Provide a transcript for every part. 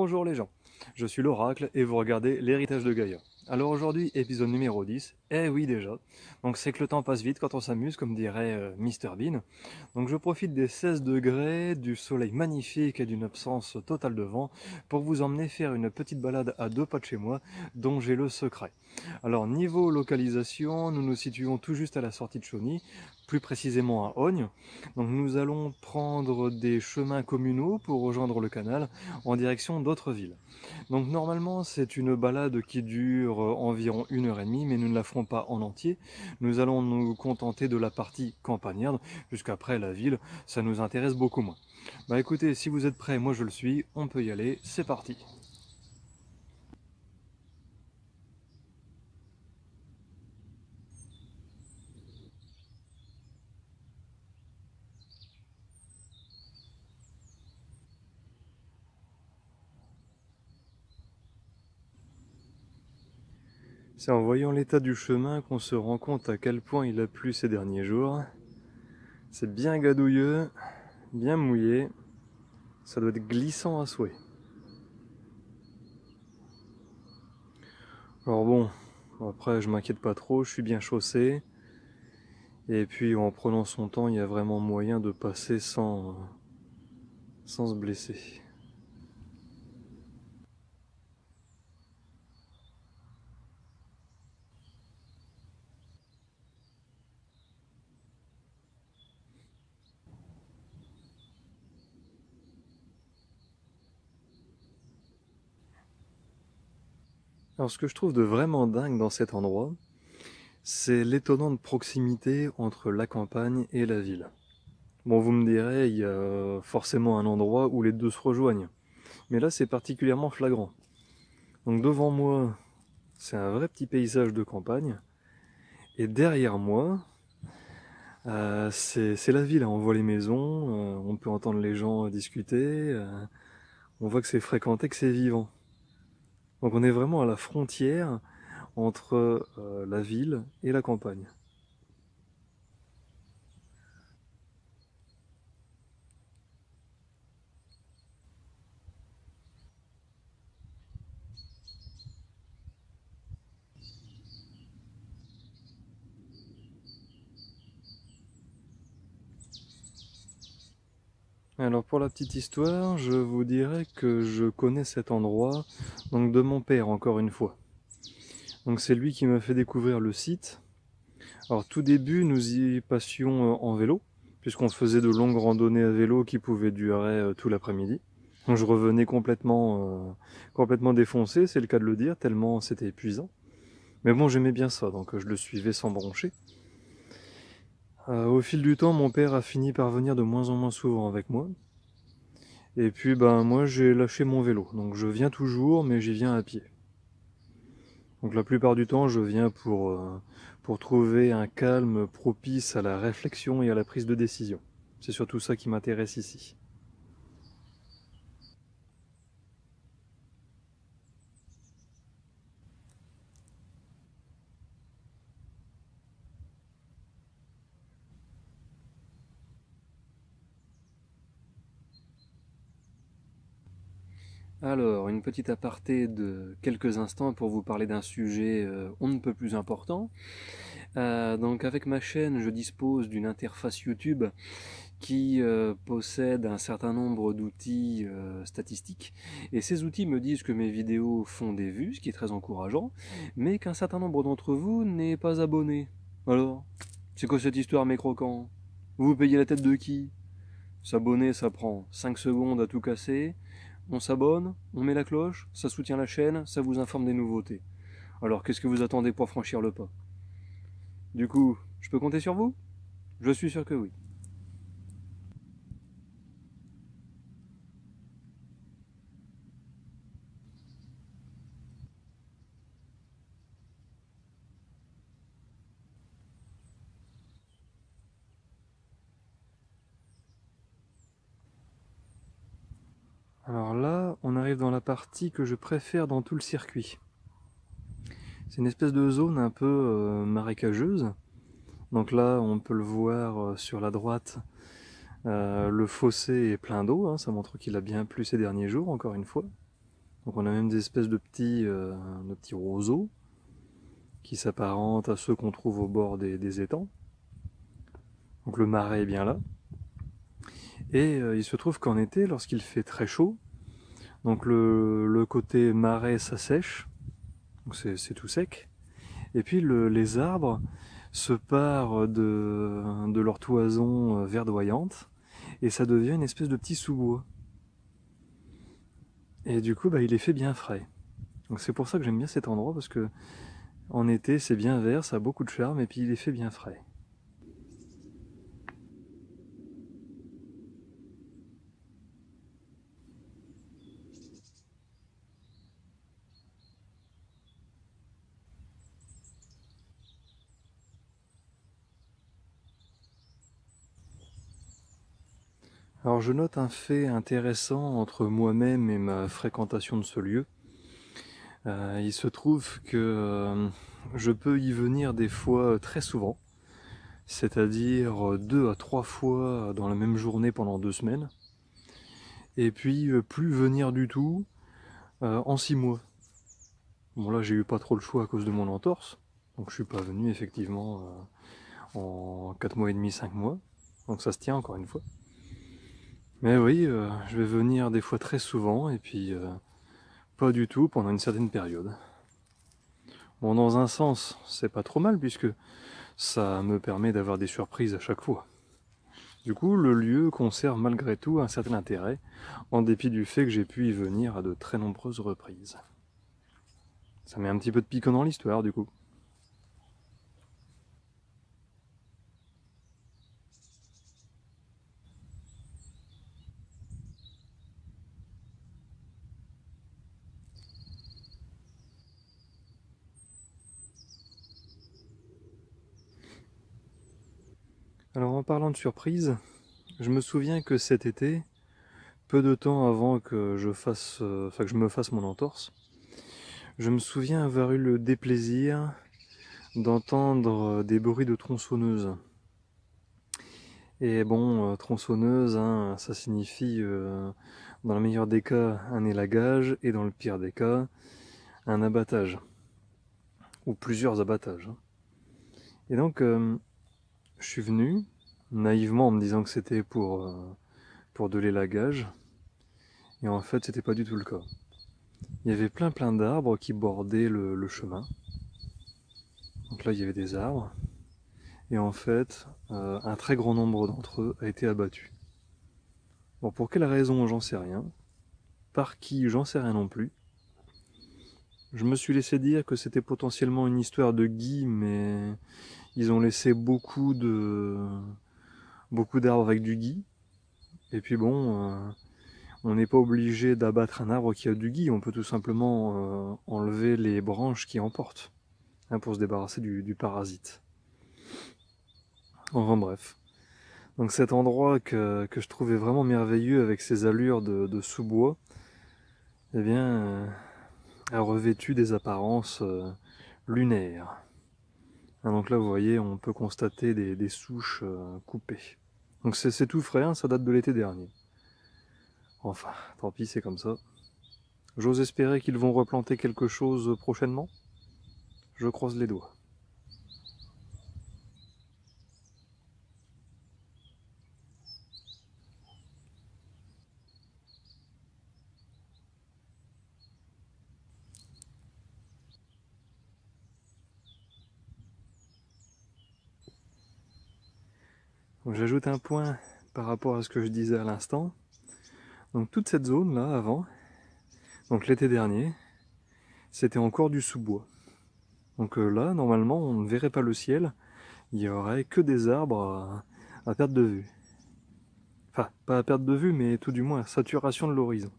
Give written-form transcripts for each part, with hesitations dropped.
Bonjour les gens, je suis l'Oracle et vous regardez l'héritage de Gaïa. Alors aujourd'hui, épisode numéro 10, eh oui déjà, donc c'est que le temps passe vite quand on s'amuse, comme dirait Mr Bean. Donc je profite des 16 degrés, du soleil magnifique et d'une absence totale de vent pour vous emmener faire une petite balade à 2 pas de chez moi, dont j'ai le secret. Alors niveau localisation, nous nous situons tout juste à la sortie de Chauny, plus précisément à Ognes. Donc nous allons prendre des chemins communaux pour rejoindre le canal en direction d'autres villes. Donc normalement c'est une balade qui dure environ 1 h 30, mais nous ne la ferons pas en entier. Nous allons nous contenter de la partie campagnarde, jusqu'après la ville, ça nous intéresse beaucoup moins. Bah écoutez, si vous êtes prêts, moi je le suis, on peut y aller, c'est parti. C'est en voyant l'état du chemin qu'on se rend compte à quel point il a plu ces derniers jours. C'est bien gadouilleux, bien mouillé, ça doit être glissant à souhait. Alors bon, après je m'inquiète pas trop, je suis bien chaussé. Et puis en prenant son temps, il y a vraiment moyen de passer sans se blesser. Alors ce que je trouve de vraiment dingue dans cet endroit, c'est l'étonnante proximité entre la campagne et la ville. Bon, vous me direz, il y a forcément un endroit où les deux se rejoignent. Mais là, c'est particulièrement flagrant. Donc devant moi, c'est un vrai petit paysage de campagne. Et derrière moi, c'est la ville. On voit les maisons, on peut entendre les gens discuter. On voit que c'est fréquenté, que c'est vivant. Donc on est vraiment à la frontière entre la ville et la campagne. Alors pour la petite histoire, je vous dirais que je connais cet endroit, donc de mon père encore une fois. Donc c'est lui qui m'a fait découvrir le site. Alors tout début, nous y passions en vélo, puisqu'on faisait de longues randonnées à vélo qui pouvaient durer tout l'après-midi. Donc je revenais complètement défoncé, c'est le cas de le dire, tellement c'était épuisant. Mais bon, j'aimais bien ça, donc je le suivais sans broncher. Au fil du temps, mon père a fini par venir de moins en moins souvent avec moi. Et puis ben moi j'ai lâché mon vélo, donc je viens toujours, mais j'y viens à pied. Donc la plupart du temps, je viens pour trouver un calme propice à la réflexion et à la prise de décision. C'est surtout ça qui m'intéresse ici. Alors, une petite aparté de quelques instants pour vous parler d'un sujet on ne peut plus important. Donc avec ma chaîne, je dispose d'une interface YouTube qui possède un certain nombre d'outils statistiques. Et ces outils me disent que mes vidéos font des vues, ce qui est très encourageant, mais qu'un certain nombre d'entre vous n'est pas abonné. Alors, c'est quoi cette histoire, mes croquants? Vous payez la tête de qui? S'abonner, ça prend 5 secondes à tout casser. On s'abonne, on met la cloche, ça soutient la chaîne, ça vous informe des nouveautés. Alors qu'est-ce que vous attendez pour franchir le pas? Du coup, je peux compter sur vous? Je suis sûr que oui. Alors là, on arrive dans la partie que je préfère dans tout le circuit. C'est une espèce de zone un peu marécageuse. Donc là, on peut le voir sur la droite. Le fossé est plein d'eau, hein, ça montre qu'il a bien plu ces derniers jours, encore une fois. Donc on a même des espèces de petits roseaux qui s'apparentent à ceux qu'on trouve au bord des étangs. Donc le marais est bien là. Et il se trouve qu'en été, lorsqu'il fait très chaud, donc le côté marais s'assèche, donc c'est tout sec. Et puis les arbres se parent de leur toison verdoyante et ça devient une espèce de petit sous-bois. Et du coup, il est fait bien frais. Donc c'est pour ça que j'aime bien cet endroit parce que en été c'est bien vert, ça a beaucoup de charme et puis il est fait bien frais. Alors je note un fait intéressant entre moi-même et ma fréquentation de ce lieu. Il se trouve que je peux y venir des fois très souvent, c'est-à-dire 2 à 3 fois dans la même journée pendant 2 semaines, et puis plus venir du tout en 6 mois. Bon là j'ai eu pas trop le choix à cause de mon entorse, donc je suis pas venu effectivement en 4 mois et demi, 5 mois, donc ça se tient encore une fois. Mais oui, je vais venir des fois très souvent et puis pas du tout pendant une certaine période. Bon, dans un sens, c'est pas trop mal puisque ça me permet d'avoir des surprises à chaque fois. Du coup, le lieu conserve malgré tout un certain intérêt, en dépit du fait que j'ai pu y venir à de très nombreuses reprises. Ça met un petit peu de piquant dans l'histoire, du coup. Alors, en parlant de surprises, je me souviens que cet été, peu de temps avant que que je me fasse mon entorse, je me souviens avoir eu le déplaisir d'entendre des bruits de tronçonneuse. Et bon, tronçonneuse, hein, ça signifie, dans le meilleur des cas, un élagage, et dans le pire des cas, un abattage. Ou plusieurs abattages. Et donc, je suis venu, naïvement en me disant que c'était pour de l'élagage, et en fait, c'était pas du tout le cas. Il y avait plein d'arbres qui bordaient le chemin. Donc là, il y avait des arbres, et en fait, un très grand nombre d'entre eux a été abattu. Bon, pour quelle raison, j'en sais rien. Par qui, j'en sais rien non plus. Je me suis laissé dire que c'était potentiellement une histoire de gui, mais ils ont laissé beaucoup d'arbres avec du gui. Et puis bon, on n'est pas obligé d'abattre un arbre qui a du gui, on peut tout simplement enlever les branches qui en portent, hein, pour se débarrasser du parasite. Enfin bref. Donc cet endroit que je trouvais vraiment merveilleux avec ses allures de sous-bois, eh bien, a revêtu des apparences lunaires. Ah, donc là, vous voyez, on peut constater des souches coupées. Donc c'est tout frais, hein, ça date de l'été dernier. Enfin, tant pis, c'est comme ça. J'ose espérer qu'ils vont replanter quelque chose prochainement. Je croise les doigts. J'ajoute un point par rapport à ce que je disais à l'instant. Donc toute cette zone là avant, donc l'été dernier, c'était encore du sous-bois. Donc là, normalement, on ne verrait pas le ciel, il y aurait que des arbres à perte de vue. Enfin, pas à perte de vue, mais tout du moins à saturation de l'horizon.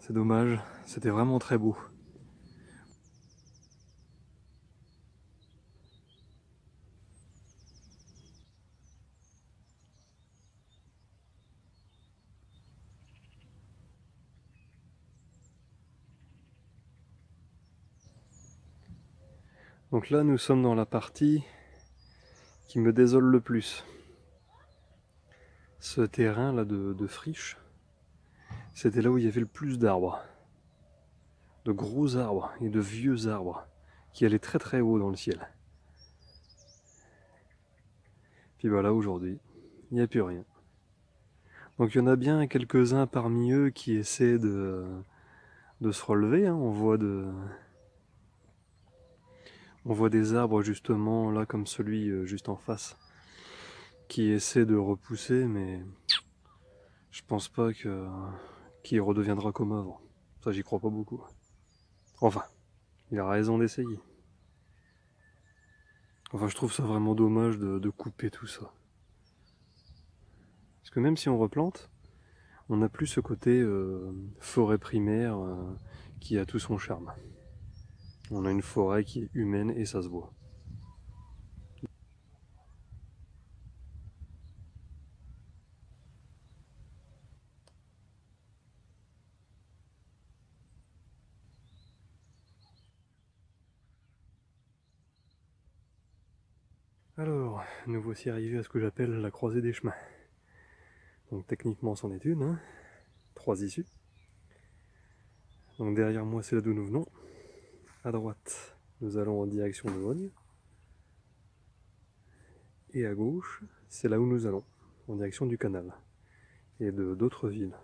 C'est dommage, c'était vraiment très beau. Donc là, nous sommes dans la partie qui me désole le plus. Ce terrain là de friche, C'était là où il y avait le plus d'arbres. De gros arbres et de vieux arbres qui allaient très très haut dans le ciel. Puis voilà, aujourd'hui, il n'y a plus rien. Donc il y en a bien quelques-uns parmi eux qui essaient de se relever, hein. On voit des arbres justement là comme celui juste en face qui essaie de repousser, mais je pense pas qu'il redeviendra comme avant. Ça, j'y crois pas beaucoup. Enfin, il a raison d'essayer. Enfin, je trouve ça vraiment dommage de couper tout ça. Parce que même si on replante, on n'a plus ce côté forêt primaire qui a tout son charme. On a une forêt qui est humaine et ça se voit. Alors, nous voici arrivés à ce que j'appelle la croisée des chemins. Donc techniquement c'en est une, hein. 3 issues. Donc derrière moi c'est là d'où nous venons. À droite, nous allons en direction de Vogne. Et à gauche, c'est là où nous allons, en direction du canal. Et de d'autres villes.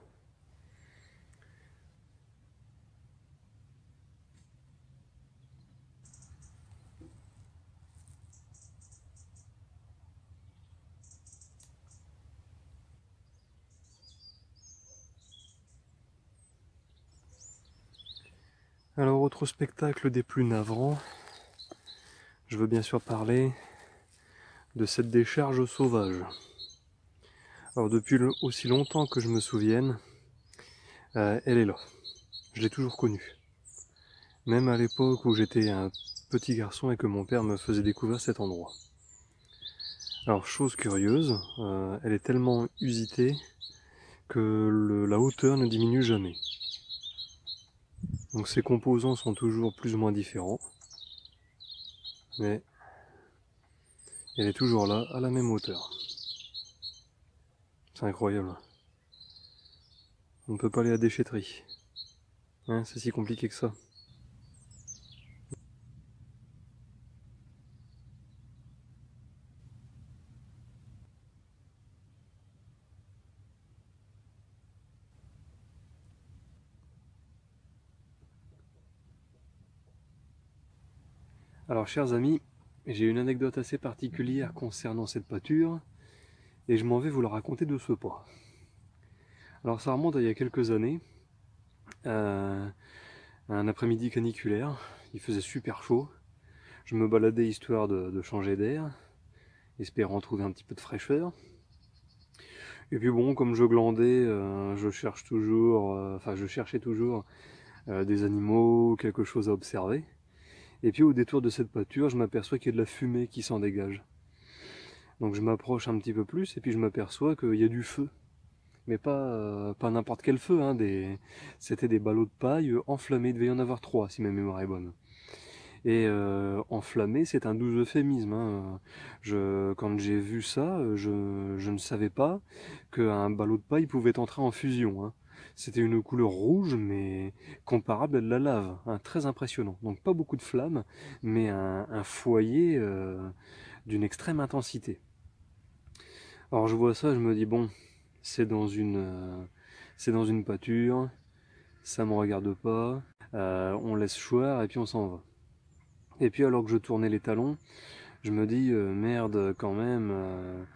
Alors, autre spectacle des plus navrants, je veux bien sûr parler de cette décharge sauvage. Alors, depuis aussi longtemps que je me souvienne, elle est là. Je l'ai toujours connue. Même à l'époque où j'étais un petit garçon et que mon père me faisait découvrir cet endroit. Alors, chose curieuse, elle est tellement usitée que la hauteur ne diminue jamais. Donc ses composants sont toujours plus ou moins différents, mais elle est toujours là, à la même hauteur. C'est incroyable. On ne peut pas aller à la déchetterie. Hein, c'est si compliqué que ça. Alors, chers amis, j'ai une anecdote assez particulière concernant cette pâture, et je m'en vais vous la raconter de ce pas. Alors, ça remonte à il y a quelques années, un après-midi caniculaire, il faisait super chaud, je me baladais histoire de changer d'air, espérant trouver un petit peu de fraîcheur. Et puis bon, comme je glandais, je cherchais toujours des animaux, quelque chose à observer. Et puis au détour de cette pâture, je m'aperçois qu'il y a de la fumée qui s'en dégage. Donc je m'approche un petit peu plus et puis je m'aperçois qu'il y a du feu. Mais pas n'importe quel feu, hein, c'était des ballots de paille enflammés, il devait y en avoir 3 si ma mémoire est bonne. Et enflammé, c'est un doux euphémisme, hein. Quand j'ai vu ça, je ne savais pas qu'un ballot de paille pouvait entrer en fusion, hein. C'était une couleur rouge, mais comparable à de la lave, hein, très impressionnant. Donc pas beaucoup de flammes, mais un foyer d'une extrême intensité. Alors je vois ça, je me dis bon, c'est dans une pâture, ça me regarde pas, on laisse choir et puis on s'en va. Et puis alors que je tournais les talons, je me dis merde quand même,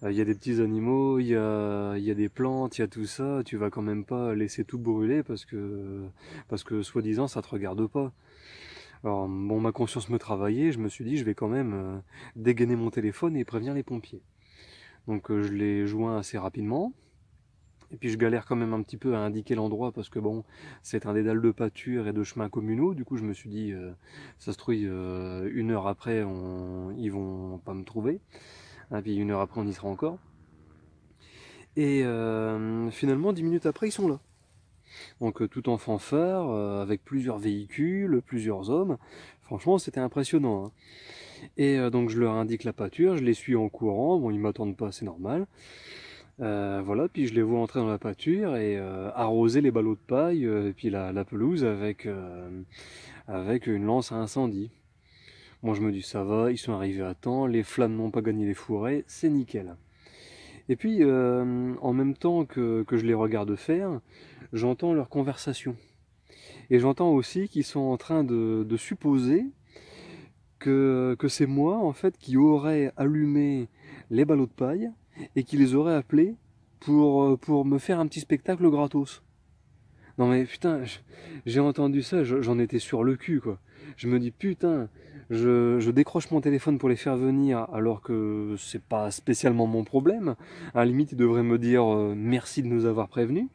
il y a des petits animaux, il y a des plantes, il y a tout ça, tu vas quand même pas laisser tout brûler parce que soi-disant ça te regarde pas. Alors bon, ma conscience me travaillait, je me suis dit je vais quand même dégainer mon téléphone et prévenir les pompiers. Donc je l'ai joint assez rapidement. Et puis je galère quand même un petit peu à indiquer l'endroit parce que bon, c'est un dédale de pâture et de chemins communaux. Du coup, je me suis dit, ça se trouve, 1 heure après, ils vont pas me trouver. Et puis 1 heure après, on y sera encore. Et finalement, 10 minutes après, ils sont là. Donc tout en fanfare, avec plusieurs véhicules, plusieurs hommes. Franchement, c'était impressionnant, hein. Et donc je leur indique la pâture, je les suis en courant. Bon, ils m'attendent pas, c'est normal. Voilà, puis je les vois entrer dans la pâture et arroser les ballots de paille et puis la pelouse avec une lance à incendie. Bon, je me dis ça va, ils sont arrivés à temps, les flammes n'ont pas gagné les fourrés, c'est nickel. Et puis, en même temps que je les regarde faire, j'entends leur conversation. Et j'entends aussi qu'ils sont en train de supposer que c'est moi, en fait, qui aurais allumé les ballots de paille et qui les aurais appelés pour me faire un petit spectacle gratos. Non mais putain, j'ai entendu ça, j'en étais sur le cul quoi. Je me dis putain, je décroche mon téléphone pour les faire venir alors que c'est pas spécialement mon problème. À la limite, ils devraient me dire merci de nous avoir prévenus.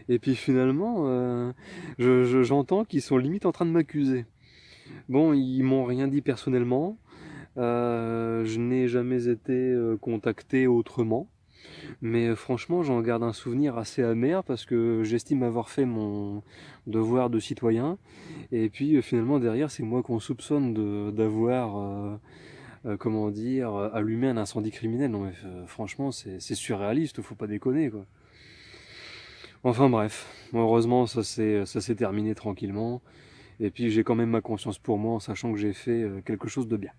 Et puis finalement, j'entends qu'ils sont limite en train de m'accuser. Bon, ils m'ont rien dit personnellement. Je n'ai jamais été contacté autrement. Mais franchement, j'en garde un souvenir assez amer parce que j'estime avoir fait mon devoir de citoyen. Et puis finalement, derrière, c'est moi qu'on soupçonne d'avoir, comment dire, allumé un incendie criminel. Non mais franchement, c'est surréaliste, faut pas déconner quoi. Enfin bref, heureusement, ça s'est terminé tranquillement. Et puis j'ai quand même ma conscience pour moi en sachant que j'ai fait quelque chose de bien.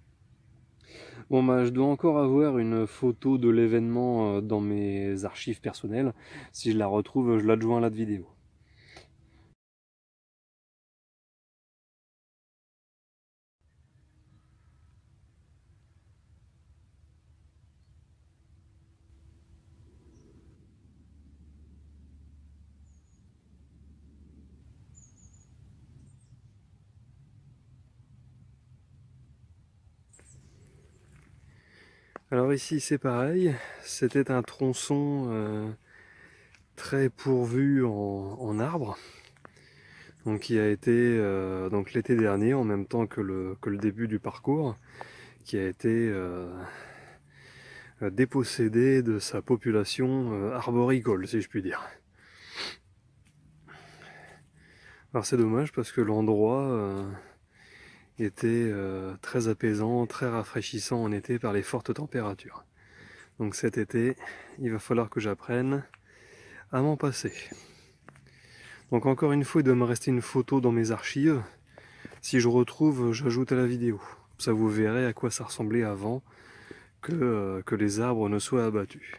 Bon bah je dois encore avoir une photo de l'événement dans mes archives personnelles. Si je la retrouve, je l'adjoins à la vidéo. Alors ici c'est pareil, c'était un tronçon très pourvu en arbres, donc qui a été donc l'été dernier en même temps que le début du parcours, qui a été dépossédé de sa population arboricole si je puis dire. Alors c'est dommage parce que l'endroit était très apaisant, très rafraîchissant en été par les fortes températures. Donc cet été, il va falloir que j'apprenne à m'en passer. Donc encore une fois, il doit me rester une photo dans mes archives. Si je retrouve, j'ajoute à la vidéo. Ça vous verrez à quoi ça ressemblait avant que les arbres ne soient abattus.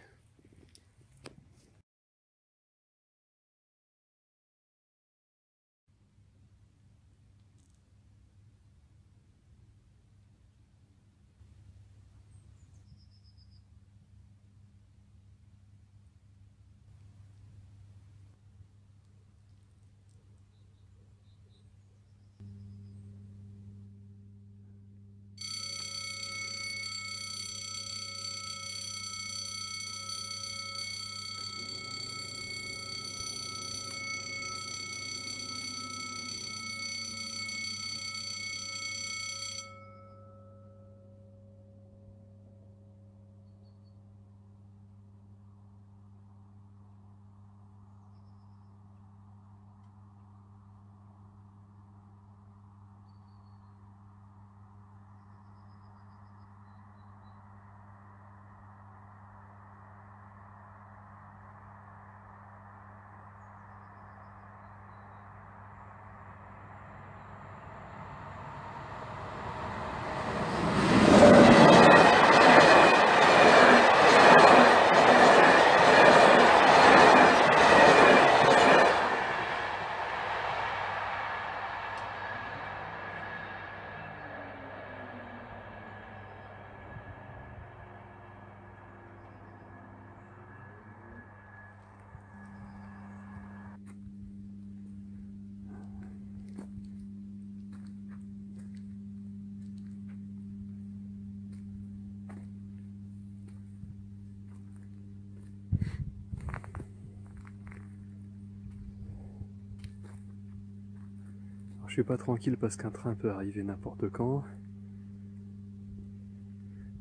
Alors, je suis pas tranquille parce qu'un train peut arriver n'importe quand.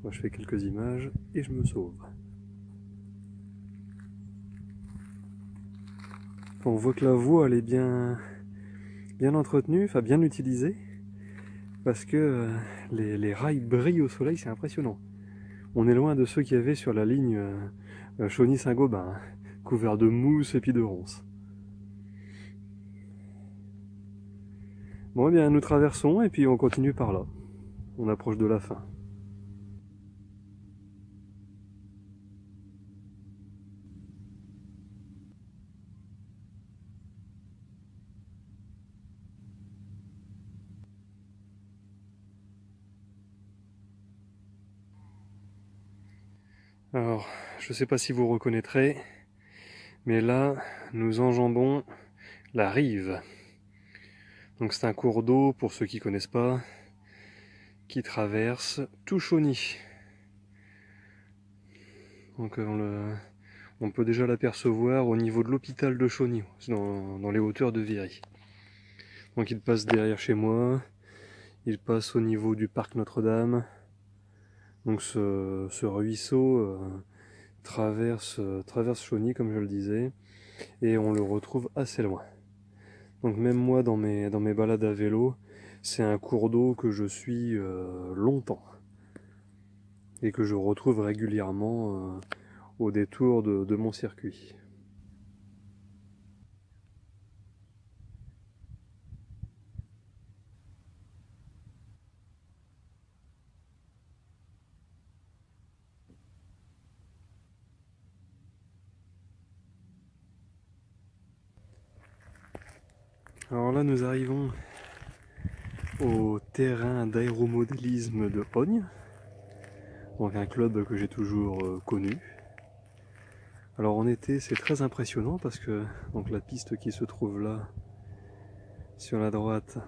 Moi je fais quelques images et je me sauve. On voit que la voie elle est bien entretenue, enfin bien utilisée, parce que les rails brillent au soleil, c'est impressionnant. On est loin de ceux qu'il y avait sur la ligne Chauny-Saint-Gobain, hein, couvert de mousse et puis de ronces. Bon, eh bien, nous traversons et puis on continue par là. On approche de la fin. Alors, je ne sais pas si vous reconnaîtrez, mais là, nous enjambons la Rive. Donc c'est un cours d'eau, pour ceux qui ne connaissent pas, qui traverse tout Chauny. Donc on peut déjà l'apercevoir au niveau de l'hôpital de Chauny, dans les hauteurs de Viry. Donc il passe derrière chez moi, il passe au niveau du parc Notre-Dame. Donc ce ruisseau traverse Chauny, comme je le disais, et on le retrouve assez loin. Donc même moi, dans mes balades à vélo, c'est un cours d'eau que je suis longtemps et que je retrouve régulièrement au détour de mon circuit. Alors là, nous arrivons au terrain d'aéromodélisme de Hogne, donc un club que j'ai toujours connu. Alors en été, c'est très impressionnant parce que donc la piste qui se trouve là, sur la droite,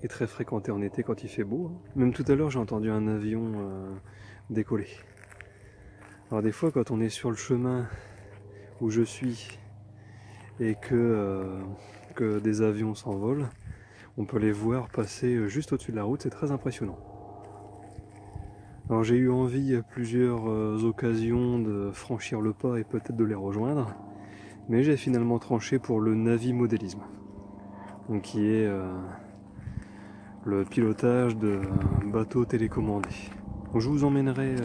est très fréquentée en été quand il fait beau. Même tout à l'heure, j'ai entendu un avion décoller. Alors des fois, quand on est sur le chemin où je suis et que des avions s'envolent, on peut les voir passer juste au-dessus de la route, c'est très impressionnant. Alors j'ai eu envie à plusieurs occasions de franchir le pas et peut-être de les rejoindre, mais j'ai finalement tranché pour le navimodélisme, donc qui est le pilotage de bateaux télécommandés. Donc je vous emmènerai,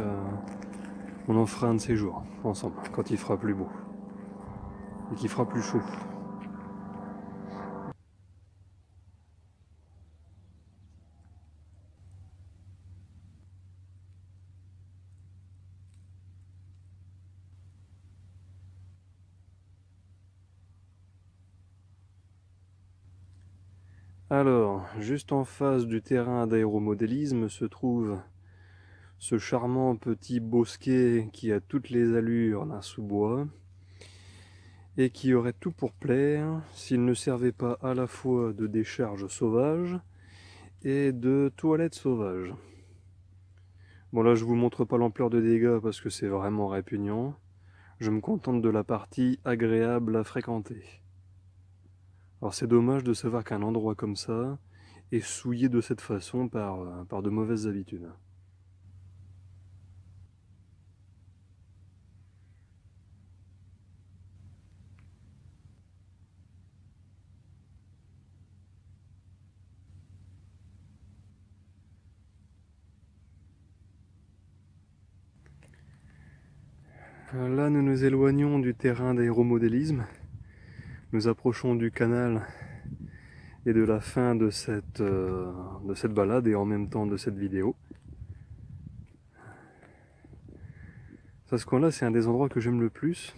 on en fera un de ces jours ensemble, quand il fera plus beau et qu'il fera plus chaud. Alors, juste en face du terrain d'aéromodélisme se trouve ce charmant petit bosquet qui a toutes les allures d'un sous-bois et qui aurait tout pour plaire s'il ne servait pas à la fois de décharge sauvage et de toilette sauvage. Bon là je vous montre pas l'ampleur de dégâts parce que c'est vraiment répugnant. Je me contente de la partie agréable à fréquenter. Alors c'est dommage de savoir qu'un endroit comme ça est souillé de cette façon par de mauvaises habitudes. Là nous nous éloignons du terrain d'aéromodélisme. Nous approchons du canal et de la fin de cette balade et en même temps de cette vidéo. Ça, ce coin-là, c'est un des endroits que j'aime le plus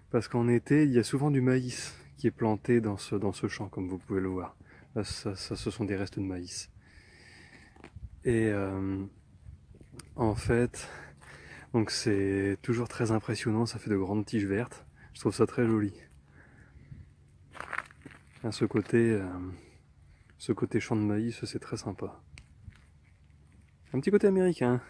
parce qu'en été, il y a souvent du maïs qui est planté dans ce champ, comme vous pouvez le voir. Là, ça, ce sont des restes de maïs. Et en fait, donc c'est toujours très impressionnant, ça fait de grandes tiges vertes. Je trouve ça très joli. À ce côté champ de maïs, c'est très sympa. Un petit côté américain.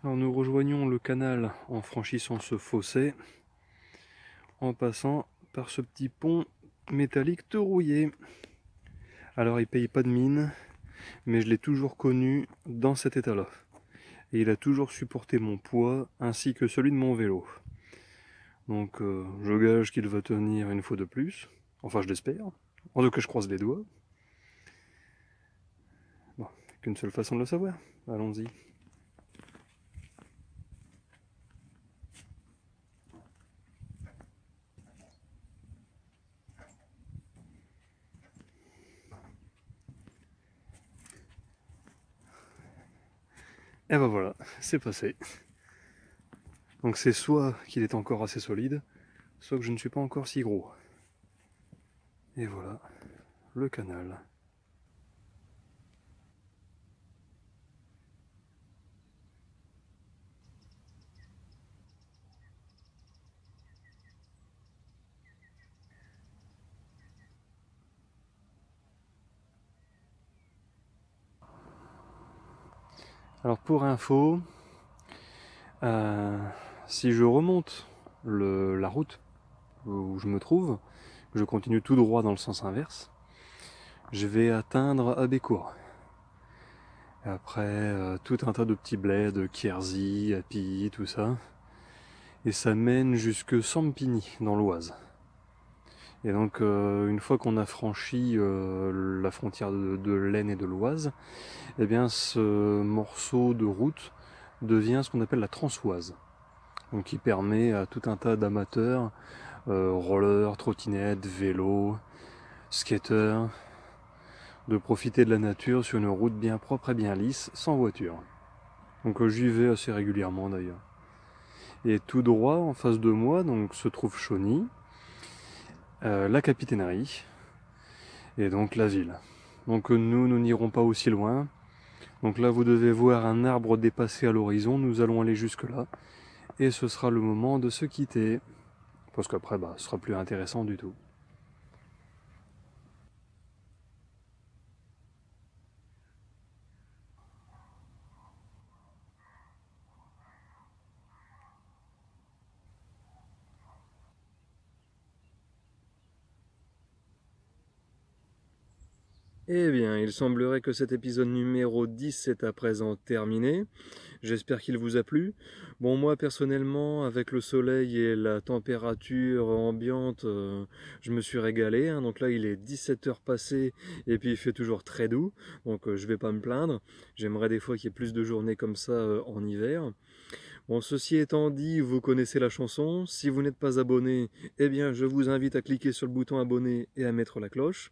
Alors nous rejoignons le canal en franchissant ce fossé, en passant par ce petit pont métallique tout rouillé. Alors il paye pas de mine, mais je l'ai toujours connu dans cet état-là. et il a toujours supporté mon poids ainsi que celui de mon vélo. Donc je gage qu'il va tenir une fois de plus, enfin je l'espère, en tout cas je croise les doigts. Bon, qu'une seule façon de le savoir, allons-y. Et ben voilà, c'est passé. Donc c'est soit qu'il est encore assez solide, soit que je ne suis pas encore si gros. Et voilà, le canal. Alors pour info, si je remonte la route où je me trouve, je continue tout droit dans le sens inverse, je vais atteindre Abécourt. Et après, tout un tas de petits bleds, Quierzy, Appilly, tout ça. Et ça mène jusque Sampigny, dans l'Oise. Et donc, une fois qu'on a franchi la frontière de l'Aisne et de l'Oise, eh bien, ce morceau de route devient ce qu'on appelle la Transoise. Donc, qui permet à tout un tas d'amateurs, rollers, trottinettes, vélos, skateurs, de profiter de la nature sur une route bien propre et bien lisse, sans voiture. Donc j'y vais assez régulièrement d'ailleurs. Et tout droit en face de moi donc se trouve Chauny, la capitainerie et donc la ville. Donc nous n'irons pas aussi loin. Donc là vous devez voir un arbre dépassé à l'horizon, nous allons aller jusque là et ce sera le moment de se quitter. Parce qu'après ce sera plus intéressant du tout. Eh bien, il semblerait que cet épisode numéro 10 est à présent terminé. J'espère qu'il vous a plu. Bon, moi personnellement, avec le soleil et la température ambiante, je me suis régalé. Hein. Donc là, il est 17h passées et puis il fait toujours très doux. Donc je vais pas me plaindre. J'aimerais des fois qu'il y ait plus de journées comme ça en hiver. Bon, ceci étant dit, vous connaissez la chanson. Si vous n'êtes pas abonné, eh bien, je vous invite à cliquer sur le bouton abonner et à mettre la cloche.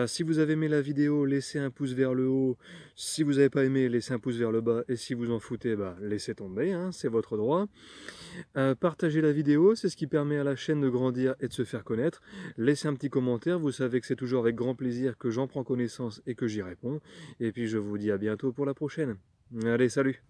Si vous avez aimé la vidéo, laissez un pouce vers le haut. Si vous n'avez pas aimé, laissez un pouce vers le bas. Et si vous en foutez, laissez tomber, hein, c'est votre droit. Partagez la vidéo, c'est ce qui permet à la chaîne de grandir et de se faire connaître. Laissez un petit commentaire, vous savez que c'est toujours avec grand plaisir que j'en prends connaissance et que j'y réponds. Et puis je vous dis à bientôt pour la prochaine. Allez, salut!